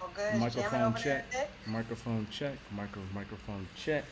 Well, good. Is jamming Microphone over there check. today? Microphone check. Microphone check.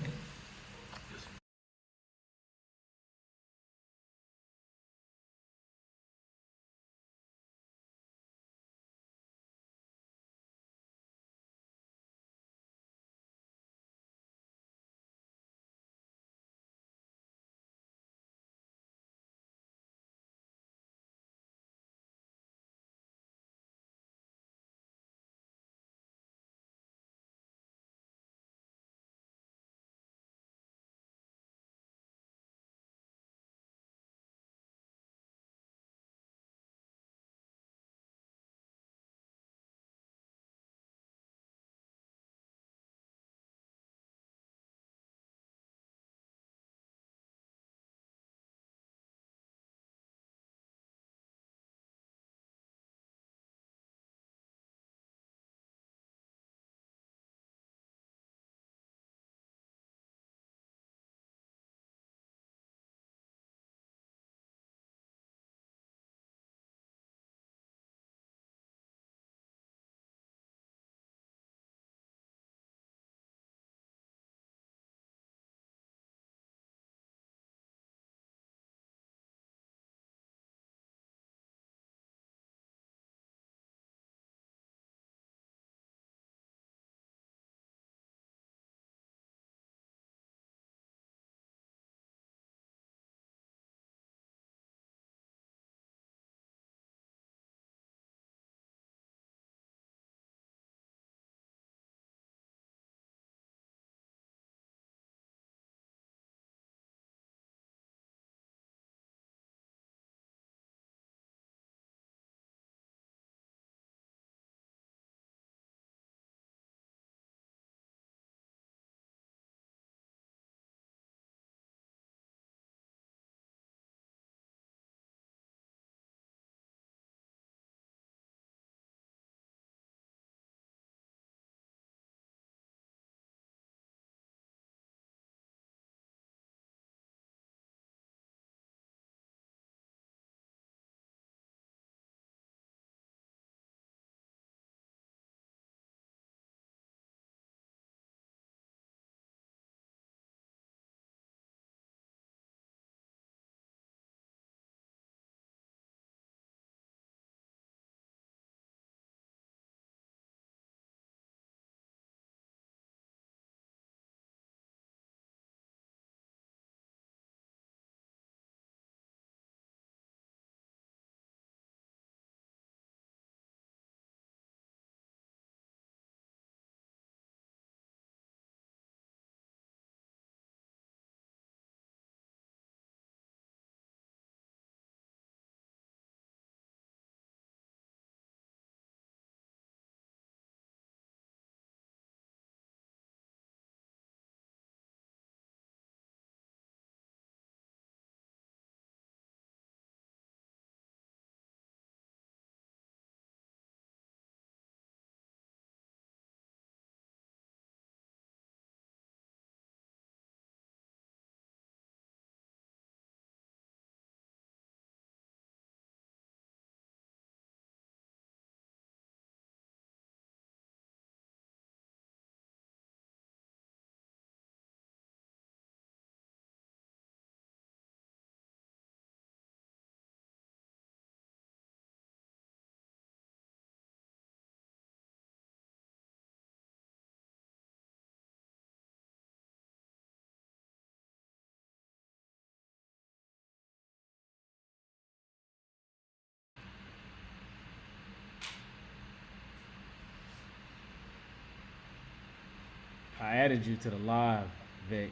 I added you to the live, Vic.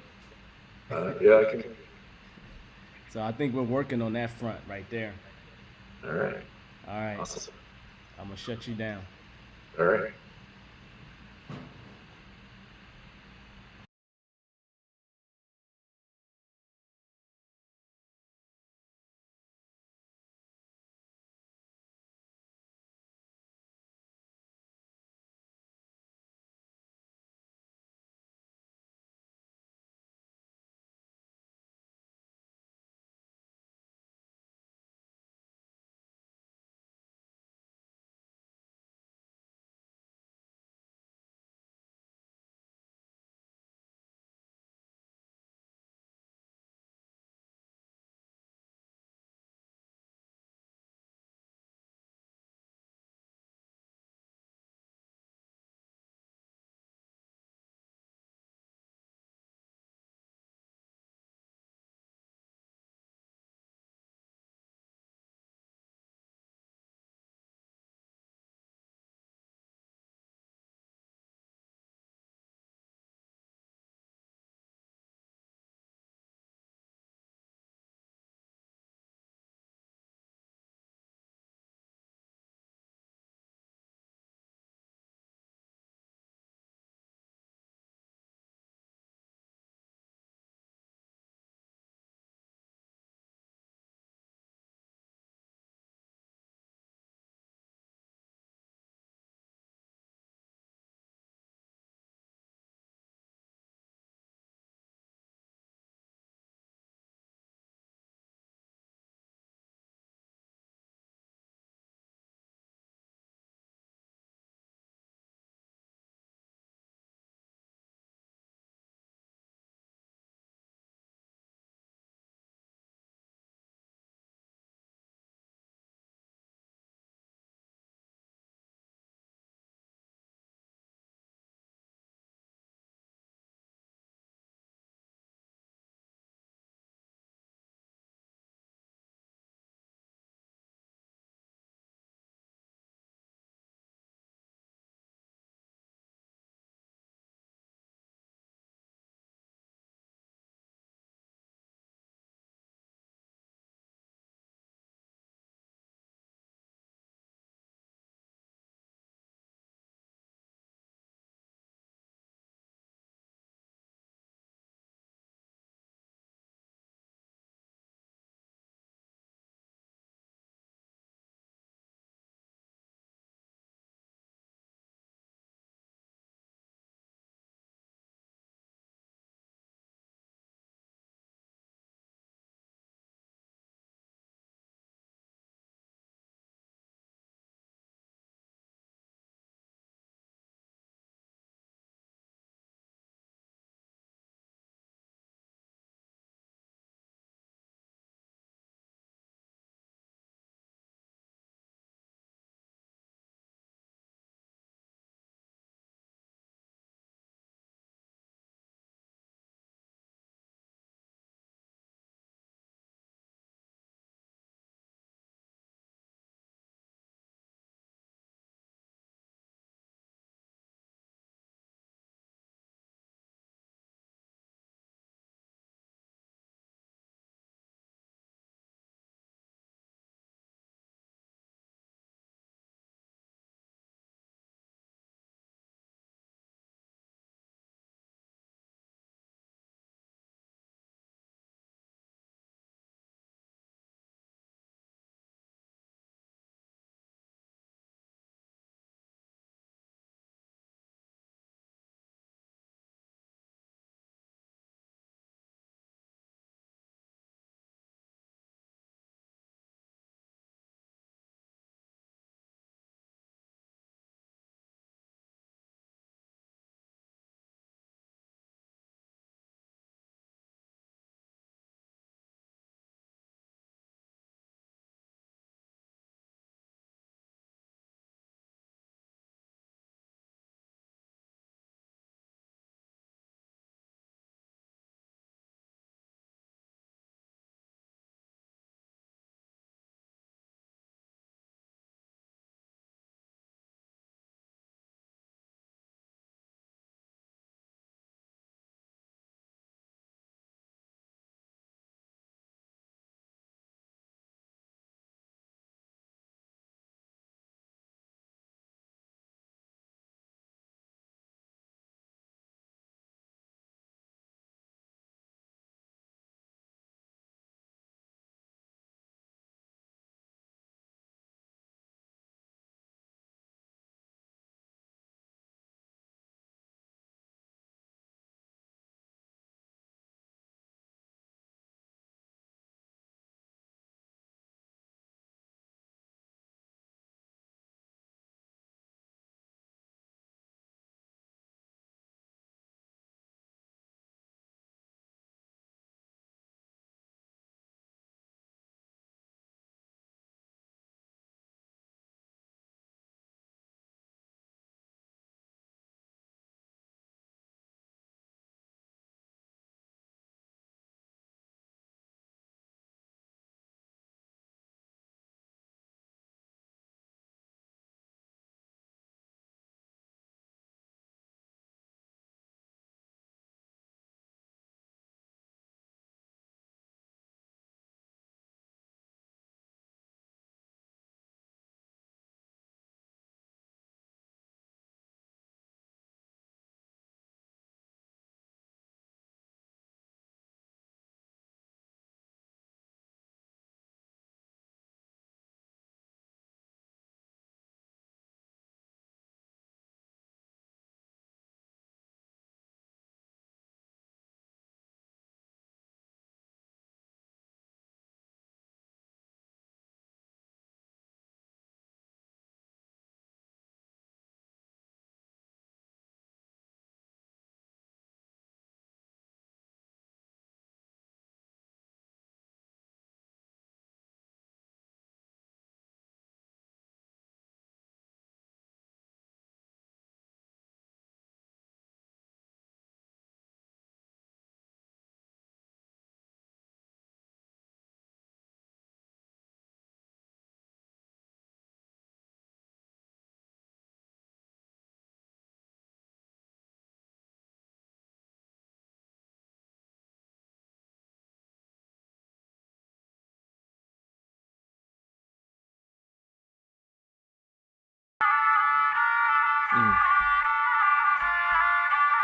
Yeah, I can. So I think we're working on that front right there. All right. All right. Awesome. I'm gonna shut you down. All right.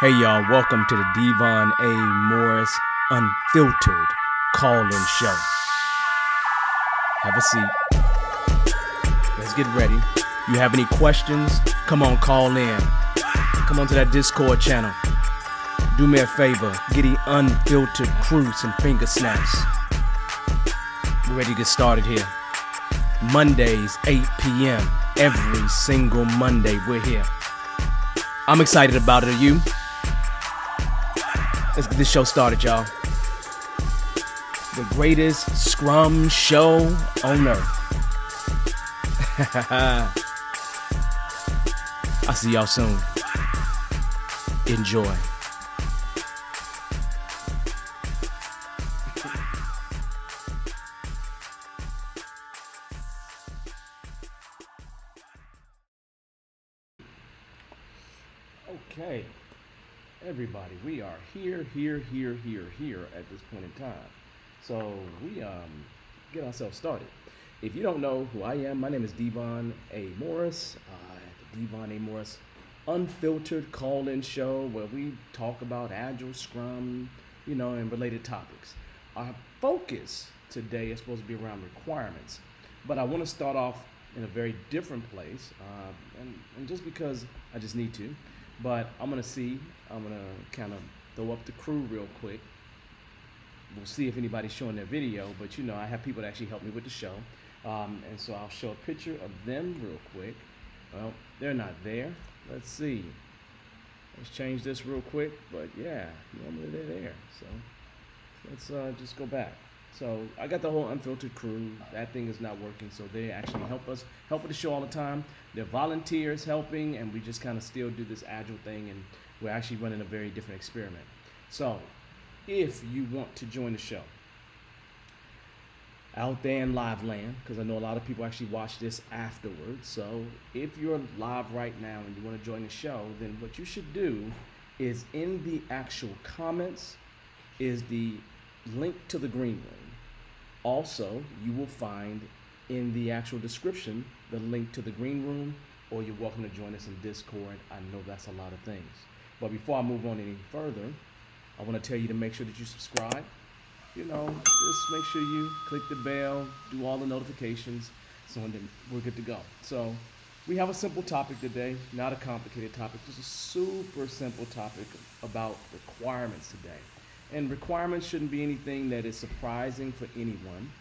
Hey y'all, welcome to the Devon A. Morris Unfiltered call-in show. Have a seat. Let's get ready. You have any questions? Come on, call in. Come on to that Discord channel. Do me a favor, get the unfiltered crew some finger snaps. We're ready to get started here. Mondays, 8 p.m. Every single Monday, we're here. I'm excited about it. Are you? Let's get this show started, y'all. The greatest Scrum show on earth. I'll see y'all soon. Enjoy. Okay, everybody, we are here at this point in time. So we get ourselves started. If you don't know who I am, my name is Devon A. Morris. The Devon A. Morris Unfiltered call-in show where we talk about Agile, Scrum, and related topics. Our focus today is supposed to be around requirements, but I want to start off in a very different place, and just because I just need to. But I'm going to kind of throw up the crew real quick. We'll see if anybody's showing their video, but I have people that actually help me with the show. And so I'll show a picture of them real quick. Well, they're not there. Let's see. Let's change this real quick. But yeah, normally they're there. So let's just go back. So I got the whole Unfiltered crew. That thing is not working, so they actually help with the show all the time. They're volunteers helping, and we just kind of still do this Agile thing, and we're actually running a very different experiment. So if you want to join the show out there in live land, because I know a lot of people actually watch this afterwards, so if you're live right now and you want to join the show, then what you should do is in the actual comments is the link to the green room. Also, you will find in the actual description the link to the green room, or you're welcome to join us in Discord. I know that's a lot of things. But before I move on any further, I want to tell you to make sure that you subscribe. Just make sure you click the bell, do all the notifications, so then we're good to go. So we have a simple topic today, not a complicated topic, just a super simple topic about requirements today. And requirements shouldn't be anything that is surprising for anyone.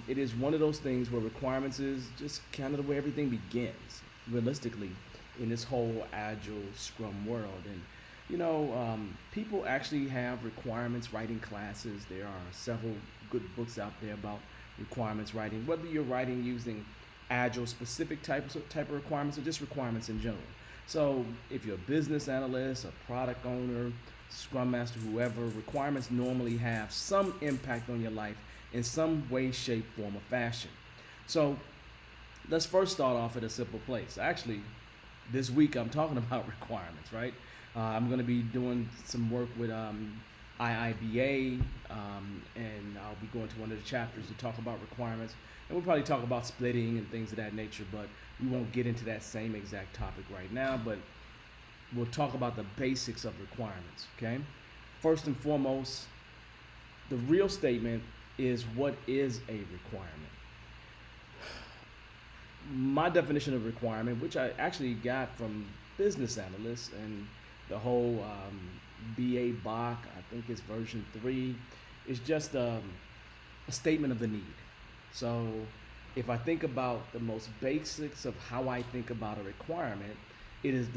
It is one of those things where requirements is just kind of the way everything begins, realistically, in this whole Agile Scrum world. And, people actually have requirements writing classes. There are several good books out there about requirements writing, whether you're writing using Agile specific type of requirements or just requirements in general. So if you're a business analyst, a product owner, Scrum Master, whoever, requirements normally have some impact on your life in some way, shape, form, or fashion. So let's first start off at a simple place. Actually, this week I'm talking about requirements, right? I'm going to be doing some work with IIBA, and I'll be going to one of the chapters to talk about requirements. And we'll probably talk about splitting and things of that nature, but we won't get into that same exact topic right now. But we'll talk about the basics of requirements, okay? First and foremost, the real statement is, what is a requirement? My definition of requirement, which I actually got from business analysts and the whole BA Bach, I think it's version 3, is just a statement of the need. So if I think about the most basics of how I think about a requirement, it is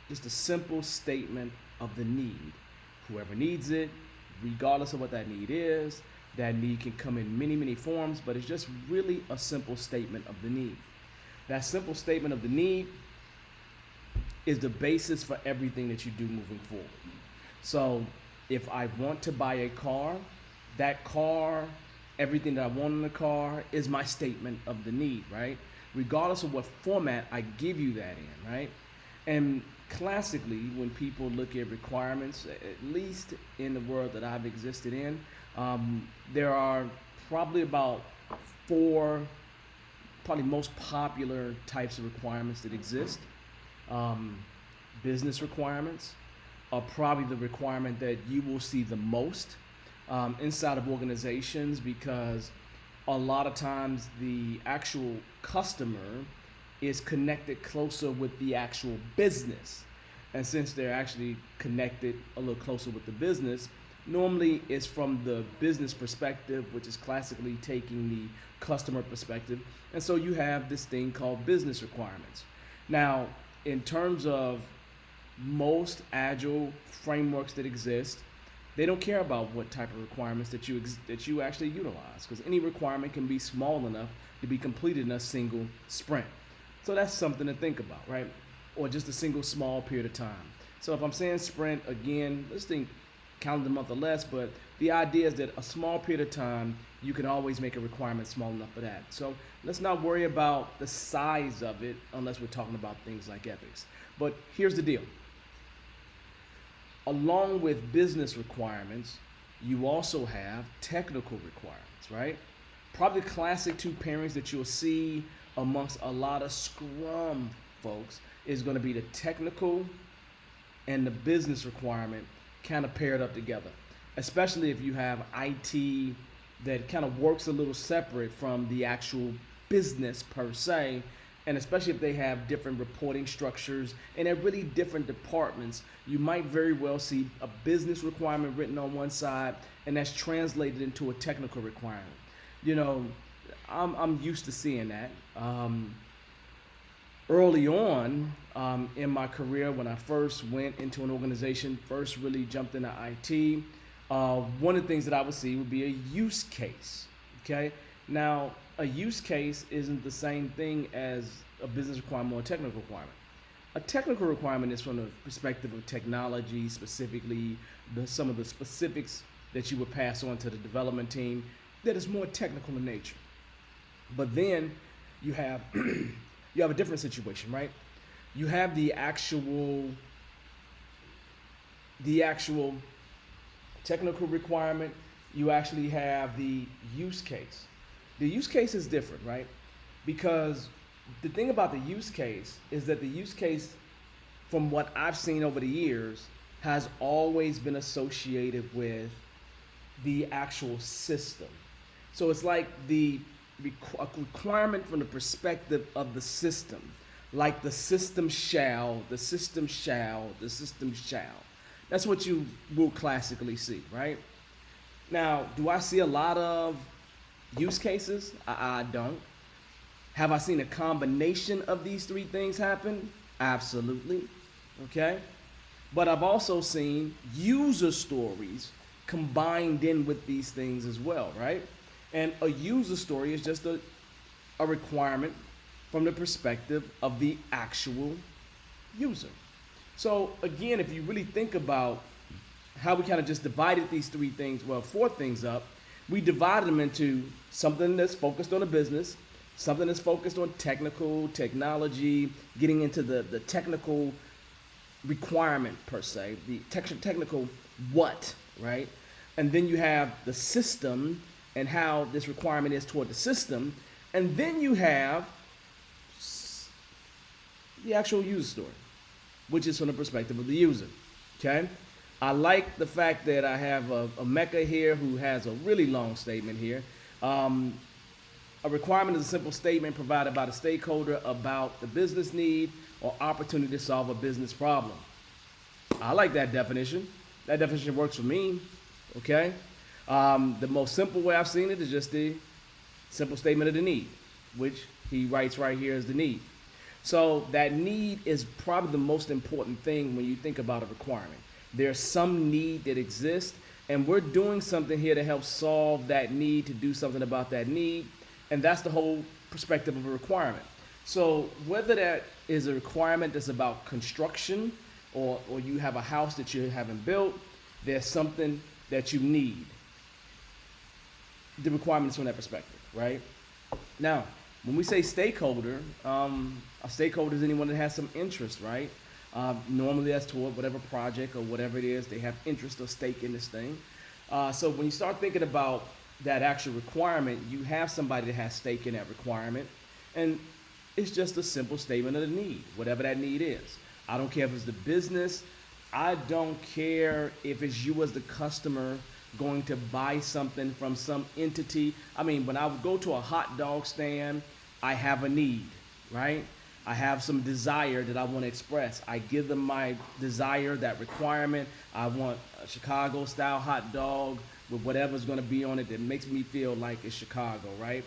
just a simple statement of the need. Whoever needs it, regardless of what that need is, that need can come in many, many forms, but it's just really a simple statement of the need. That simple statement of the need is the basis for everything that you do moving forward. So if I want to buy a car, that car, everything that I want in the car is my statement of the need, right? Regardless of what format I give you that in, right? And classically, when people look at requirements, at least in the world that I've existed in, there are probably about 4 probably most popular types of requirements that exist. Um, Business requirements are probably the requirement that you will see the most inside of organizations, because a lot of times the actual customer is connected closer with the actual business. And since they're actually connected a little closer with the business, normally it's from the business perspective, which is classically taking the customer perspective. And so you have this thing called business requirements. Now, in terms of most agile frameworks that exist, they don't care about what type of requirements that you actually utilize, because any requirement can be small enough to be completed in a single sprint. So that's something to think about, right? Or just a single small period of time. So if I'm saying sprint again, let's think calendar month or less, but the idea is that a small period of time, you can always make a requirement small enough for that. So let's not worry about the size of it unless we're talking about things like epics. But here's the deal. Along with business requirements, you also have technical requirements, right? Probably classic two pairings that you'll see amongst a lot of Scrum folks is going to be the technical and the business requirement kind of paired up together, especially if you have IT that kind of works a little separate from the actual business per se, and especially if they have different reporting structures and they're really different departments. You might very well see a business requirement written on one side and that's translated into a technical requirement. You know, I'm used to seeing that. Early on in my career, when I first went into an organization, first really jumped into IT, one of the things that I would see would be a use case. Okay, now a use case isn't the same thing as a business requirement or a technical requirement. A technical requirement is from the perspective of technology, specifically some of the specifics that you would pass on to the development team that is more technical in nature. But then you have you have a different situation, right? You have the actual technical requirement. You actually have the use case. The use case is different, right? Because the thing about the use case is that the use case, from what I've seen over the years, has always been associated with the actual system. So it's like a requirement from the perspective of the system, like the system shall, the system shall, the system shall. That's what you will classically see, right? Now, do I see a lot of use cases? I don't. Have I seen a combination of these three things happen? Absolutely. Okay. But I've also seen user stories combined in with these things as well, right? And a user story is just a requirement from the perspective of the actual user. So again, if you really think about how we kind of just divided these three things, well, four things up, we divided them into something that's focused on a business, something that's focused on technical, technology, getting into the technical requirement per se, the technical what, right? And then you have the system and how this requirement is toward the system. And then you have the actual user story, which is from the perspective of the user, okay? I like the fact that I have a Mecca here who has a really long statement here. A requirement is a simple statement provided by the stakeholder about the business need or opportunity to solve a business problem. I like that definition. That definition works for me, okay? The most simple way I've seen it is just the simple statement of the need, which he writes right here as the need. So that need is probably the most important thing when you think about a requirement. There's some need that exists, and we're doing something here to help solve that need, to do something about that need, and that's the whole perspective of a requirement. So whether that is a requirement that's about construction, or you have a house that you haven't built, there's something that you need. The requirement is from that perspective, right? Now, when we say stakeholder, a stakeholder is anyone that has some interest, right? Normally that's toward whatever project or whatever it is, they have interest or stake in this thing. So when you start thinking about that actual requirement, you have somebody that has stake in that requirement. And It's just a simple statement of the need, whatever that need is. I don't care if it's the business. I don't care if it's you as the customer going to buy something from some entity. I mean, when I would go to a hot dog stand, I have a need, right? I have some desire that I want to express. I give them my desire, that requirement. I want a Chicago style hot dog with whatever's going to be on it that makes me feel like it's Chicago, right?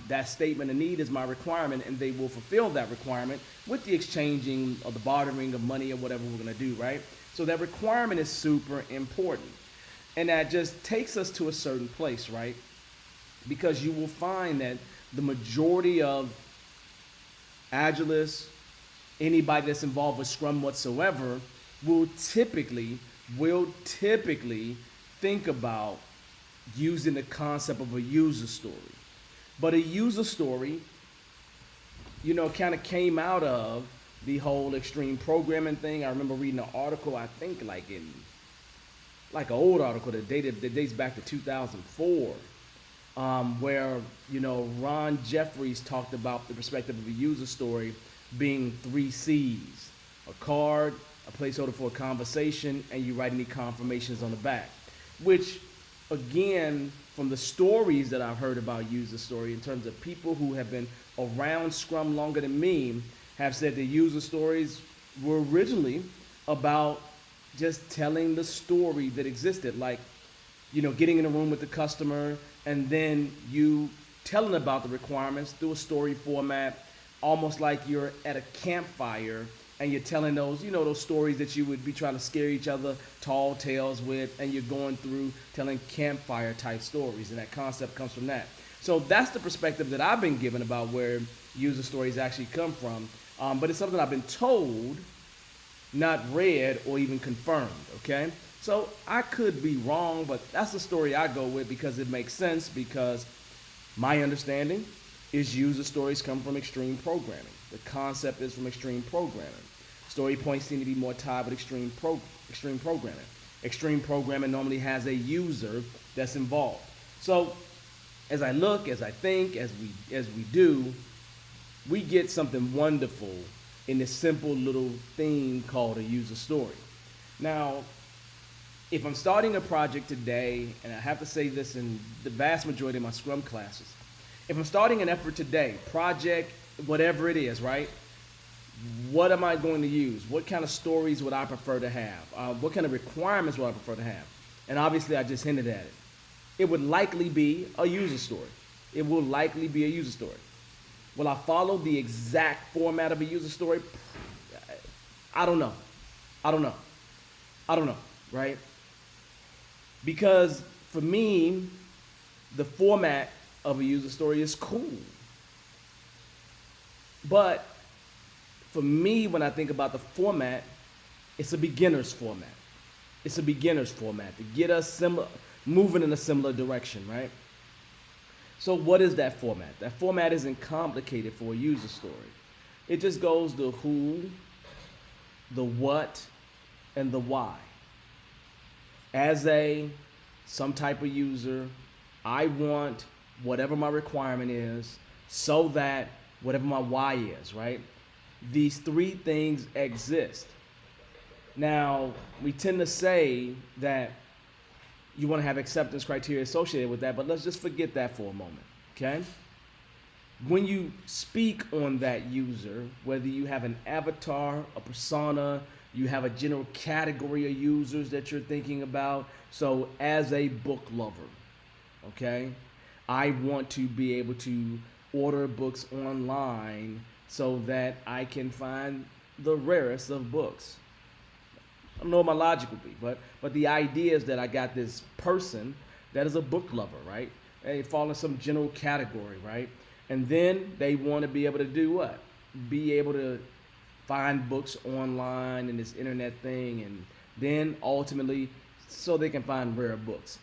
That statement of need is my requirement, and they will fulfill that requirement with the exchanging or the bartering of money or whatever we're going to do, right? So that requirement is super important. And that just takes us to a certain place, right? Because you will find that the majority of Agilists, anybody that's involved with Scrum whatsoever, will typically think about using the concept of a user story. But a user story, kind of came out of the whole extreme programming thing. I remember reading an article, I think like an old article that dates back to 2004, where Ron Jeffries talked about the perspective of a user story being 3 C's: a card, a placeholder for a conversation, and you write any confirmations on the back. Which, again, from the stories that I've heard about user story, in terms of people who have been around Scrum longer than me, have said the user stories were originally about just telling the story that existed, like getting in a room with the customer and then you telling about the requirements through a story format, almost like you're at a campfire and you're telling those stories that you would be trying to scare each other tall tales with, and you're going through telling campfire type stories, and that concept comes from that. So that's the perspective that I've been given about where user stories actually come from, but it's something I've been told, not read or even confirmed, okay? So I could be wrong, but that's the story I go with because it makes sense, because my understanding is user stories come from extreme programming. The concept is from extreme programming. Story points seem to be more tied with extreme programming. Extreme programming normally has a user that's involved. So as I look, as I think, as we do, we get something wonderful in this simple little thing called a user story. Now, if I'm starting a project today, and I have to say this in the vast majority of my Scrum classes, if I'm starting an effort today, project, whatever it is, right? What am I going to use? What kind of stories would I prefer to have? What kind of requirements would I prefer to have? And obviously, I just hinted at it. It would likely be a user story. It will likely be a user story. Will I follow the exact format of a user story? I don't know, right? Because for me, the format of a user story is cool. But for me, when I think about the format, it's a beginner's format. It's a beginner's format to get us moving in a similar direction, right? So what is that format? That format isn't complicated for a user story. It just goes the who, the what, and the why. As some type of user, I want whatever my requirement is so that whatever my why is, right? These 3 things exist. Now, we tend to say that you want to have acceptance criteria associated with that, but let's just forget that for a moment, okay? When you speak on that user, whether you have an avatar, a persona, you have a general category of users that you're thinking about. So as a book lover, okay, I want to be able to order books online so that I can find the rarest of books. I don't know what my logic would be, but the idea is that I got this person that is a book lover, right? They fall in some general category, right? And then they want to be able to do what? Be able to find books online and this internet thing, and then ultimately so they can find rare books.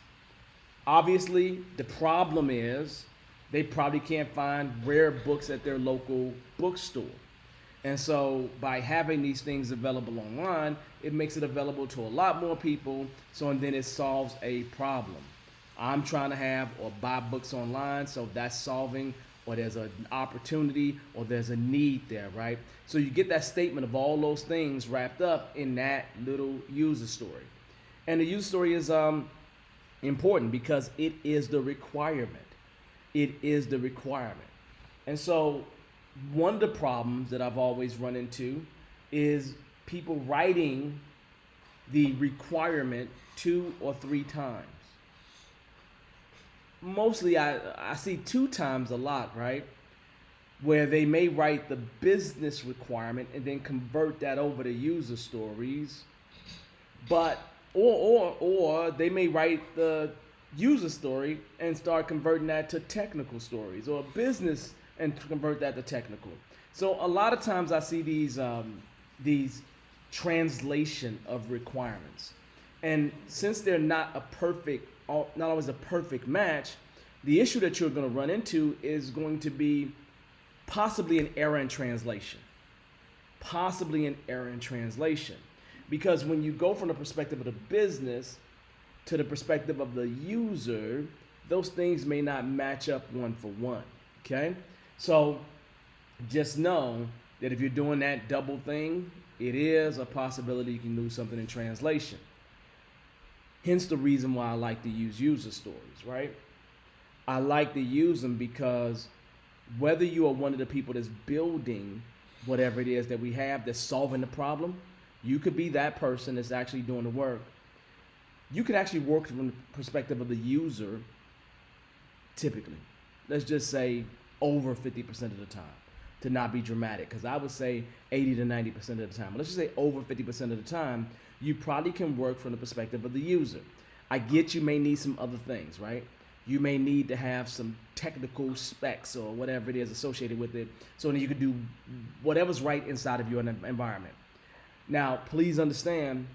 Obviously, the problem is they probably can't find rare books at their local bookstore. And so by having these things available online, it makes it available to a lot more people. So, and then it solves a problem. I'm trying to have or buy books online, so that's solving or there's an opportunity, or there's a need there, right? So you get that statement of all those things wrapped up in that little user story. And the user story is important because it is the requirement. It is the requirement. And so one of the problems that I've always run into is people writing the requirement 2 or 3 times. Mostly I see 2 times a lot, right? Where they may write the business requirement and then convert that over to user stories, but or they may write the user story and start converting that to technical stories, or business and convert that to technical. So a lot of times I see these translation of requirements, and since they're not a perfect, not always a perfect match, the issue that you're going to run into is going to be possibly an error in translation. Possibly an error in translation. Because when you go from the perspective of the business to the perspective of the user, those things may not match up one for one. Okay? So just know that if you're doing that double thing, it is a possibility you can lose something in translation. Hence the reason why I like to use user stories, right? I like to use them because whether you are one of the people that's building whatever it is that we have that's solving the problem, you could be that person that's actually doing the work. You could actually work from the perspective of the user typically. Let's just say over 50% of the time, to not be dramatic, because I would say 80 to 90% of the time. But let's just say over 50% of the time, you probably can work from the perspective of the user. I get you may need some other things, right? You may need to have some technical specs or whatever it is associated with it, so that you can do whatever's right inside of your environment. Now, please understand,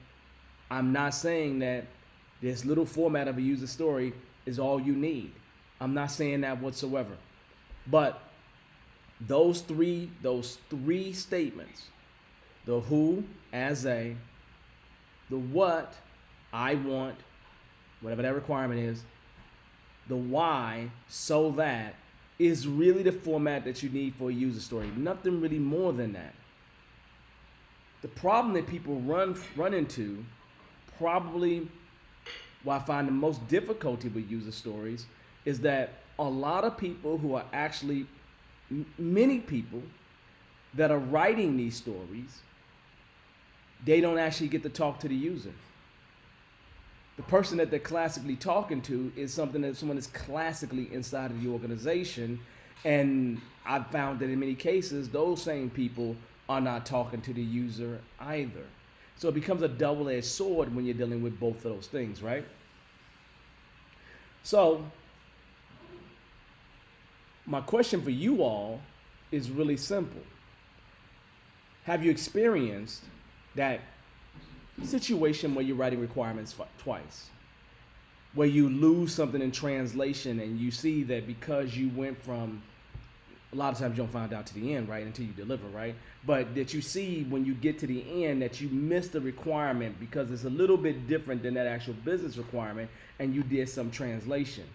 I'm not saying that this little format of a user story is all you need. I'm not saying that whatsoever. But those three statements, the who, as a, the what, I want, whatever that requirement is, the why, so that, is really the format that you need for a user story. Nothing really more than that. The problem that people run into, probably what I find the most difficulty with user stories, is that a lot of people who are actually, many people that are writing these stories, they don't actually get to talk to the user. The person that they're classically talking to is someone that's classically inside of the organization, and I've found that in many cases, those same people are not talking to the user either. So it becomes a double-edged sword when you're dealing with both of those things, right? So my question for you all is really simple. Have you experienced that situation where you're writing requirements twice, where you lose something in translation and you see that because you went from, a lot of times you don't find out to the end, right, until you deliver, right? But that you see when you get to the end that you missed the requirement because it's a little bit different than that actual business requirement, and you did some translation.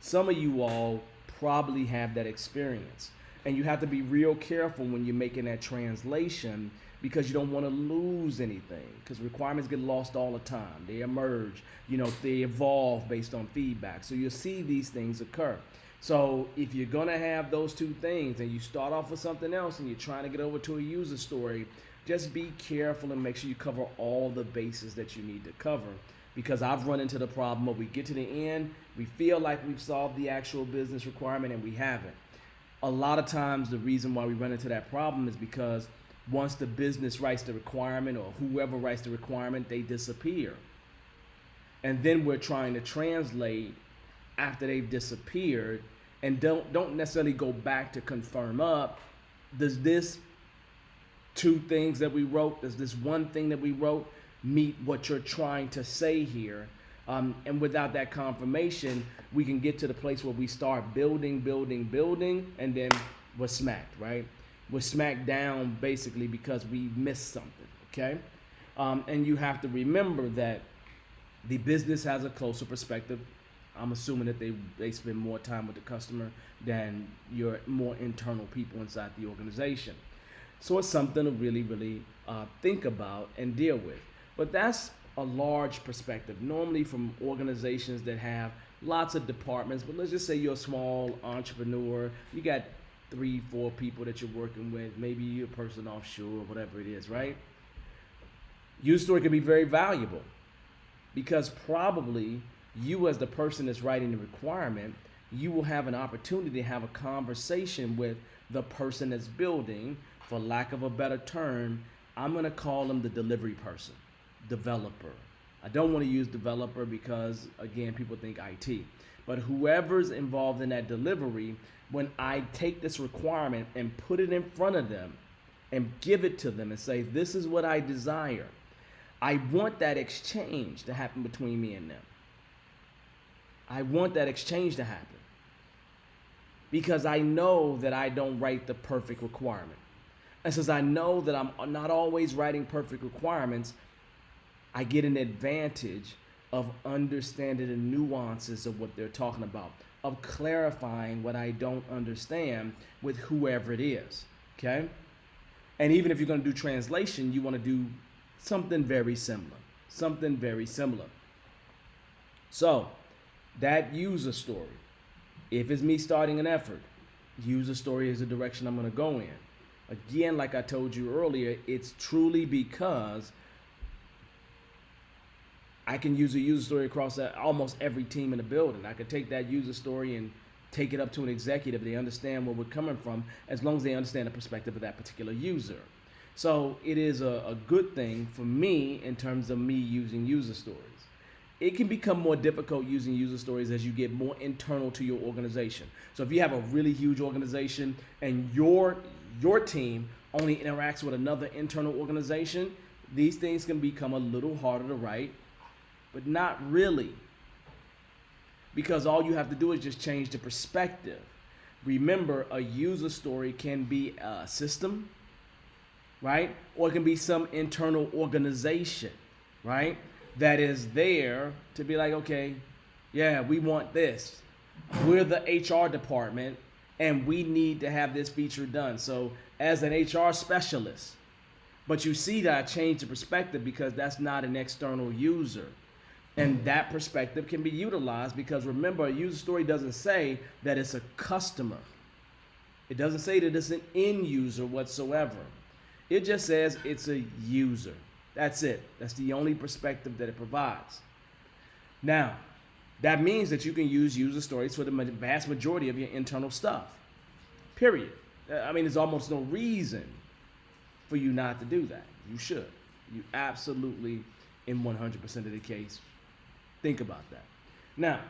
Some of you all probably have that experience, and you have to be real careful when you're making that translation, because you don't want to lose anything, because requirements get lost all the time. They emerge, they evolve based on feedback. So you'll see these things occur. So if you're gonna have those two things and you start off with something else and you're trying to get over to a user story, just be careful and make sure you cover all the bases that you need to cover. Because I've run into the problem where we get to the end, we feel like we've solved the actual business requirement and we haven't. A lot of times the reason why we run into that problem is because once the business writes the requirement, or whoever writes the requirement, they disappear. And then we're trying to translate after they've disappeared, and don't necessarily go back to confirm up, does this two things that we wrote, does this one thing that we wrote meet what you're trying to say here? And without that confirmation, we can get to the place where we start building, and then we're smacked, right? We're smacked down basically because we missed something, okay? And you have to remember that the business has a closer perspective I'm assuming that they spend more time with the customer than your more internal people inside the organization. So it's something to really think about and deal with. But that's a large perspective. Normally from organizations that have lots of departments, but let's just say you're a small entrepreneur, you got 3, 4 people that you're working with, maybe you're a person offshore, whatever it is, right? User story can be very valuable because probably you as the person that's writing the requirement, you will have an opportunity to have a conversation with the person that's building, for lack of a better term, I'm going to call them the delivery person, developer. I don't want to use developer because, again, people think IT. But whoever's involved in that delivery, when I take this requirement and put it in front of them and give it to them and say, this is what I desire, I want that exchange to happen between me and them. I want that exchange to happen because I know that I don't write the perfect requirement. And since I know that I'm not always writing perfect requirements, I get an advantage of understanding the nuances of what they're talking about, of clarifying what I don't understand with whoever it is, okay? And even if you're going to do translation, you want to do something very similar, So that user story, if it's me starting an effort, user story is the direction I'm going to go in. Again, like I told you earlier, it's truly because I can use a user story across almost every team in the building. I could take that user story and take it up to an executive. They understand where we're coming from as long as they understand the perspective of that particular user. So it is a good thing for me in terms of me using user stories. It can become more difficult using user stories as you get more internal to your organization. So if you have a really huge organization and your team only interacts with another internal organization, these things can become a little harder to write, but not really. Because all you have to do is just change the perspective. Remember, a user story can be a system, right? Or it can be some internal organization, right? That is there to be like, okay, yeah, we want this. We're the HR department and we need to have this feature done. So as an HR specialist, but you see that I changed the perspective because that's not an external user. And that perspective can be utilized because remember, a user story doesn't say that it's a customer. It doesn't say that it's an end user whatsoever. It just says it's a user. That's it. That's the only perspective that it provides. Now, that means that you can use user stories for the vast majority of your internal stuff. Period. I mean, there's almost no reason for you not to do that. You should. You absolutely, in 100% of the case, think about that. Now,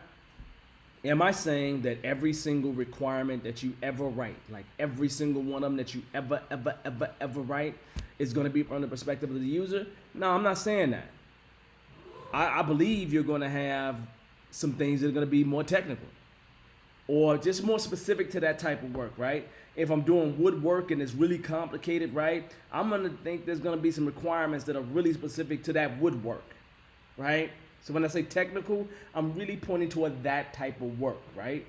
am I saying that every single requirement that you ever write, like every single one of them that you ever write, is going to be from the perspective of the user? No, I'm not saying that. I believe you're going to have some things that are going to be more technical or just more specific to that type of work, right? If I'm doing woodwork and it's really complicated, right, I'm going to think there's going to be some requirements that are really specific to that woodwork, right? So when I say technical, I'm really pointing toward that type of work, right?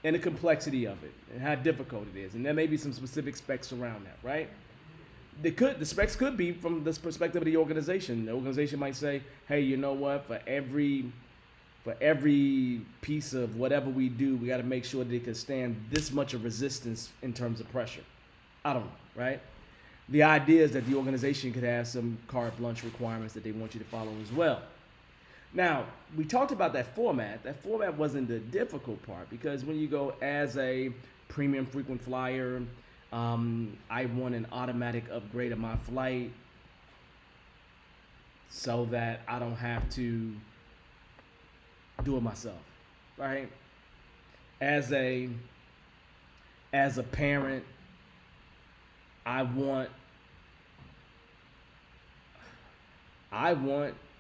And the complexity of it and how difficult it is. And there may be some specific specs around that, right? The specs could be from this perspective of the organization. The organization might say, hey, you know what, for every piece of whatever we do, we got to make sure that it can stand this much of resistance in terms of pressure. I don't know, right? The idea is that the organization could have some carte blanche requirements that they want you to follow as well. Now, we talked about that format. That format wasn't the difficult part because when you go as a premium frequent flyer, I want an automatic upgrade of my flight so that I don't have to do it myself, right? As a parent, I want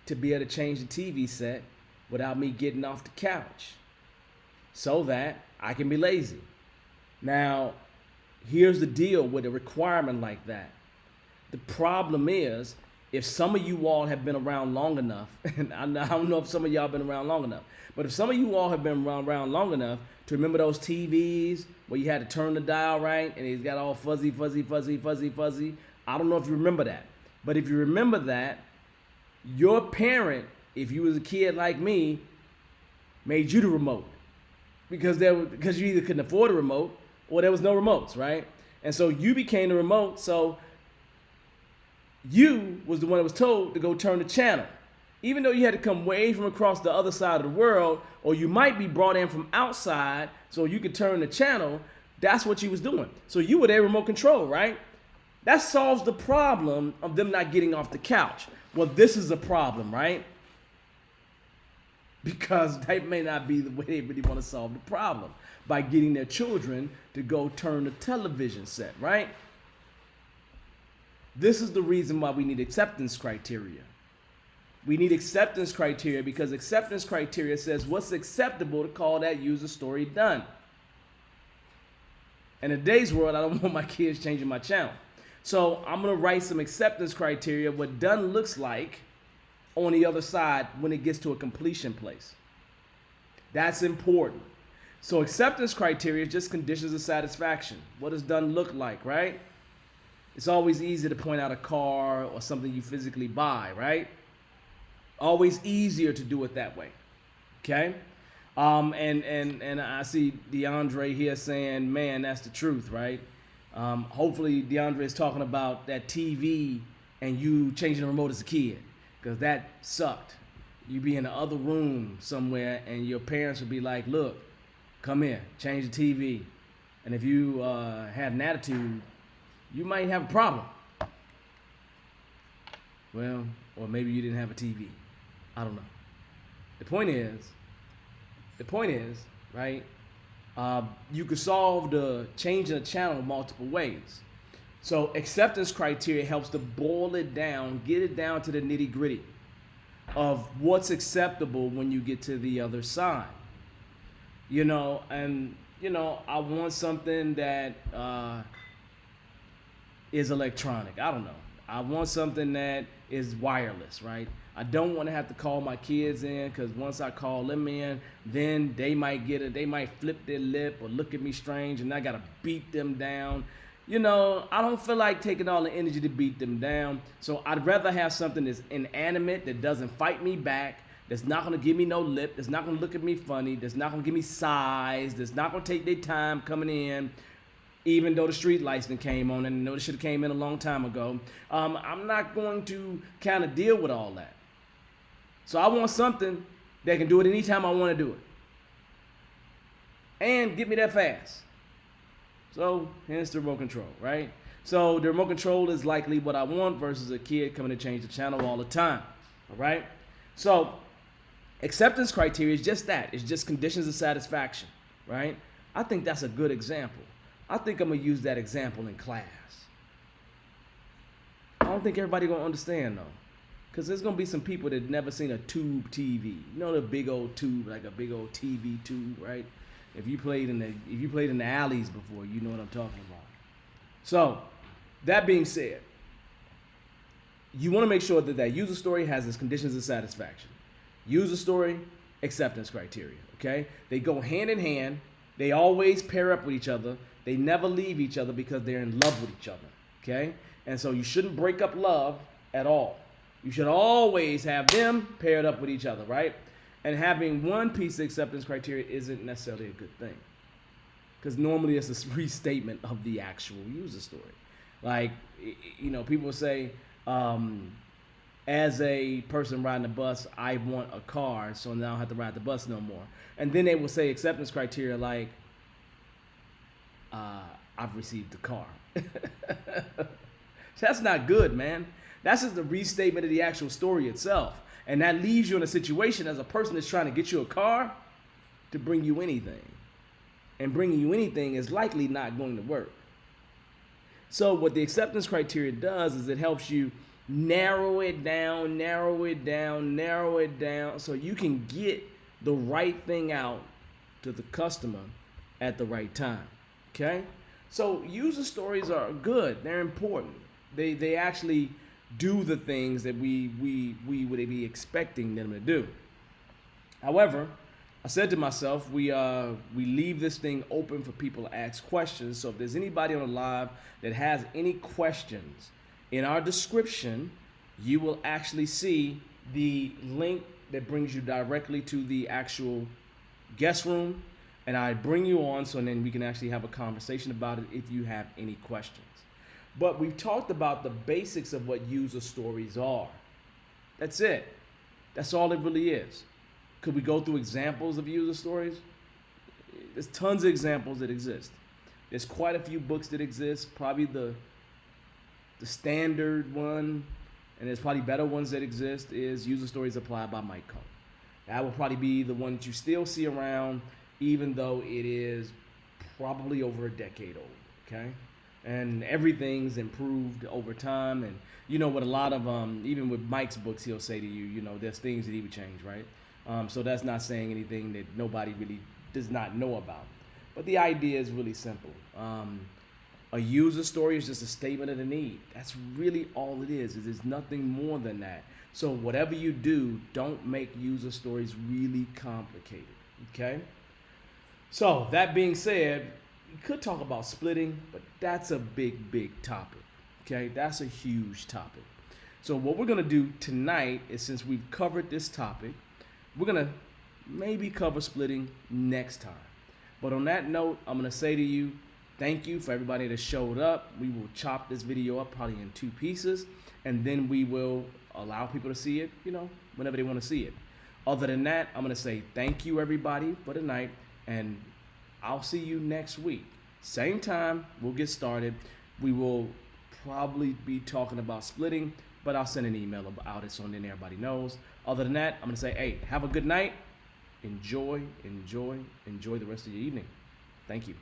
to be able to change the TV set without me getting off the couch so that I can be lazy. Now, here's the deal with a requirement like that. The problem is if some of you all have been around long enough, and I don't know if some of y'all been around long enough, but if some of you all have been around long enough to remember those TVs where you had to turn the dial right and it's got all fuzzy, fuzzy, fuzzy, fuzzy, fuzzy. I don't know if you remember that. But if you remember that, your parent, if you was a kid like me, made you the remote. Because you either couldn't afford a remote or there was no remotes, right? And so you became the remote, so you was the one that was told to go turn the channel. Even though you had to come way from across the other side of the world, or you might be brought in from outside so you could turn the channel, that's what you was doing. So you were their remote control, right? That solves the problem of them not getting off the couch. Well, this is a problem, right? Because that may not be the way they really want to solve the problem, by getting their children to go turn the television set, right? This is the reason why we need acceptance criteria. We need acceptance criteria because acceptance criteria says what's acceptable to call that user story done. In today's world, I don't want my kids changing my channel. So I'm going to write some acceptance criteria, what done looks like on the other side when it gets to a completion place. That's important. So acceptance criteria is just conditions of satisfaction. What does done look like, right? It's always easy to point out a car or something you physically buy, right? Always easier to do it that way, okay? And I see DeAndre here saying, man, that's the truth, right? Hopefully DeAndre is talking about that TV and you changing the remote as a kid, because that sucked. You be in the other room somewhere and your parents would be like, look, come here, change the TV. And if you had an attitude, you might have a problem. Well, or maybe you didn't have a TV. I don't know. The point is, right? You could solve the changing the channel multiple ways. So acceptance criteria helps to boil it down, get it down to the nitty gritty of what's acceptable when you get to the other side. You know, and you know, I want something that is electronic. I don't know. I want something that is wireless, right? I don't want to have to call my kids in, because once I call them in, then they might flip their lip or look at me strange, and I gotta beat them down. You know, I don't feel like taking all the energy to beat them down. So I'd rather have something that's inanimate, that doesn't fight me back, that's not gonna give me no lip, that's not gonna look at me funny, that's not gonna give me sighs, that's not gonna take their time coming in, even though the street lights that came on, and I know it should have came in a long time ago. I'm not going to kind of deal with all that. So I want something that can do it anytime I want to do it, and get me that fast. So hence the remote control, right? So the remote control is likely what I want versus a kid coming to change the channel all the time, all right? So acceptance criteria is just that. It's just conditions of satisfaction, right? I think that's a good example. I think I'm going to use that example in class. I don't think everybody going to understand, though. Because there's going to be some people that never seen a tube TV. You know, the big old tube, like a big old TV tube, right? If you played in the alleys before, you know what I'm talking about. So, that being said, you want to make sure that that user story has its conditions of satisfaction. User story, acceptance criteria, okay? They go hand in hand. They always pair up with each other. They never leave each other because they're in love with each other, okay? And so you shouldn't break up love at all. You should always have them paired up with each other, right? And having one piece of acceptance criteria isn't necessarily a good thing, because normally it's a restatement of the actual user story. Like, you know, people say, as a person riding the bus, I want a car, so now I don't have to ride the bus no more. And then they will say acceptance criteria like, I've received the car. That's not good, man. That's just the restatement of the actual story itself. And that leaves you in a situation as a person that's trying to get you a car to bring you anything. And bringing you anything is likely not going to work. So what the acceptance criteria does is it helps you narrow it down, so you can get the right thing out to the customer at the right time. Okay? So user stories are good. They're important. They actually do the things that we would be expecting them to do. However, I said to myself, we leave this thing open for people to ask questions. So if there's anybody on the live that has any questions, in our description, you will actually see the link that brings you directly to the actual guest room, and I bring you on so then we can actually have a conversation about it if you have any questions. But we've talked about the basics of what user stories are. That's it. That's all it really is. Could we go through examples of user stories? There's tons of examples that exist. There's quite a few books that exist. Probably the standard one, and there's probably better ones that exist, is User Stories Applied by Mike Cohn. That will probably be the one that you still see around, even though it is probably over a decade old, okay? And everything's improved over time. And you know, with a lot of, even with Mike's books, he'll say to you, you know, there's things that he would change, right? So that's not saying anything that nobody really does not know about. But the idea is really simple. A user story is just a statement of the need. That's really all it is. It is nothing more than that. So whatever you do, don't make user stories really complicated, okay? So that being said, we could talk about splitting, but that's a big topic, okay? That's a huge topic. So what we're gonna do tonight is, since we've covered this topic, we're gonna maybe cover splitting next time. But on that note, I'm gonna say to you, thank you for everybody that showed up. We will chop this video up probably in 2 pieces, and then we will allow people to see it, you know, whenever they want to see it. Other than that, I'm gonna say thank you everybody for tonight, and I'll see you next week. Same time, we'll get started. We will probably be talking about splitting, but I'll send an email about it so then everybody knows. Other than that, I'm gonna say, hey, have a good night. Enjoy the rest of your evening. Thank you.